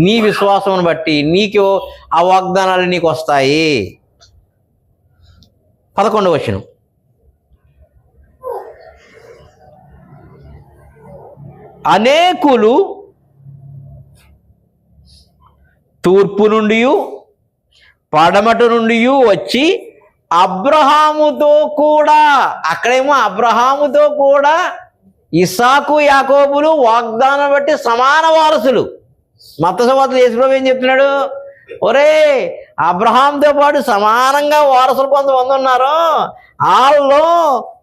నీ విశ్వాసమును బట్టి నీకు ఆ వాగ్దానాలు నీకు వస్తాయి. 11వ వచనం, అనేకులు తూర్పు నుండి పడమట నుండి వచ్చి అబ్రహాముతో కూడా, అక్కడేమో అబ్రహాముతో కూడా ఇస్సాకు యాకోబులు వాగ్దానం బట్టి సమాన వారసులు. మత్తయి సువార్తలో యేసుప్రభువు ఏం చెప్తున్నాడు? ఒరే, అబ్రహాంతో పాటు సమానంగా వారసులు కొంతమంది ఉన్నారు, వాళ్ళు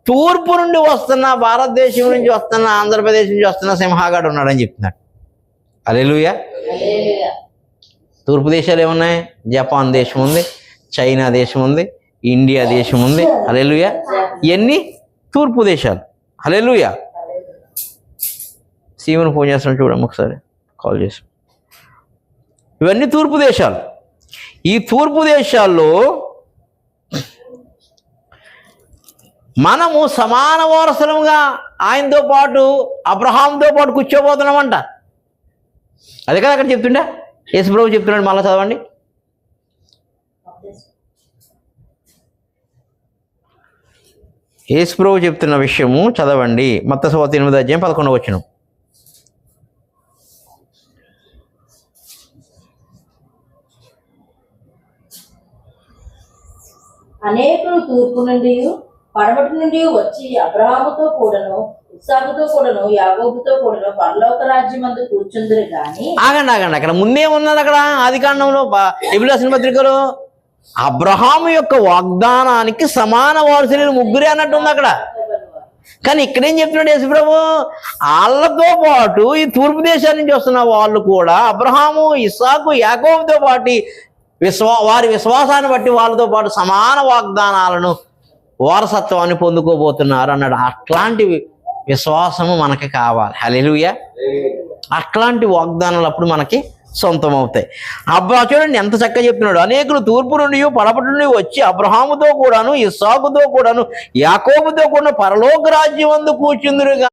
తూర్పు నుండి వస్తున్న, భారతదేశం నుంచి వస్తున్న, ఆంధ్రప్రదేశ్ నుంచి వస్తున్న సింహాగాడు ఉన్నాడని చెప్తున్నాడు. హల్లెలూయా. తూర్పు దేశాలు ఏమున్నాయి? జపాన్ దేశం ఉంది, చైనా దేశం ఉంది, ఇండియా దేశం ఉంది. హల్లెలూయా. ఇవన్నీ తూర్పు దేశాలు. హల్లెలూయా. సీమను ఫోన్ చేస్తున్నాడు, చూడమ్మ ఒకసారి, కాల్ చేసి. ఇవన్నీ తూర్పు దేశాలు. ఈ తూర్పు దేశాల్లో మనము సమాన వారసులుగా ఆయనతో పాటు అబ్రహాంతో పాటు కూర్చోబోతున్నామంట. అదే కదా అక్కడ చెప్తుండే యేసుప్రభువు చెప్తున్నాడు. మళ్ళీ చదవండి. యేసుప్రభువు చెప్తున్న విషయము చదవండి. మత్తయి సువార్త 8వ అధ్యాయం 11వ వచనం. అనేకులు తూర్పు నుండి పడమటి నుండి వచ్చి అబ్రహాముతో కూడాను ఇస్సాకుతో కూడాను యాకోబుతో కూడాను పరలోక రాజ్యమందు కూర్చుందురు గాని. ఆగండి. అక్కడ ముందే ఉన్నది, అక్కడ ఆదికాండంలో ఎబ్రీ రాసిన పత్రికలో అబ్రహాము యొక్క వాగ్దానానికి సమాన వారసులు ముగ్గురే అన్నట్టు ఉంది అక్కడ. కానీ ఇక్కడేం చెప్తున్నాడు యేసుప్రభు? వాళ్ళతో పాటు ఈ తూర్పు దేశాల నుంచి వస్తున్న వాళ్ళు కూడా అబ్రహాము, ఇస్సాకు, యాకోబుతో పాటు వారి విశ్వాసాన్ని బట్టి వాళ్ళతో పాటు సమాన వాగ్దానాలను, వారసత్వాన్ని పొందుకోబోతున్నారు అన్నాడు. అట్లాంటి విశ్వాసము మనకి కావాలి. హల్లెలూయా. అట్లాంటి వాగ్దానాలు అప్పుడు మనకి సొంతం అవుతాయి. చూడండి ఎంత చక్కగా చెప్తున్నాడు. అనేకులు తూర్పు నుండి పడమటి నుండి వచ్చి అబ్రహాముతో కూడాను ఇస్సాకుతో కూడాను యాకోబుతో కూడా పరలోక రాజ్యం అందు కూర్చుందురుగా.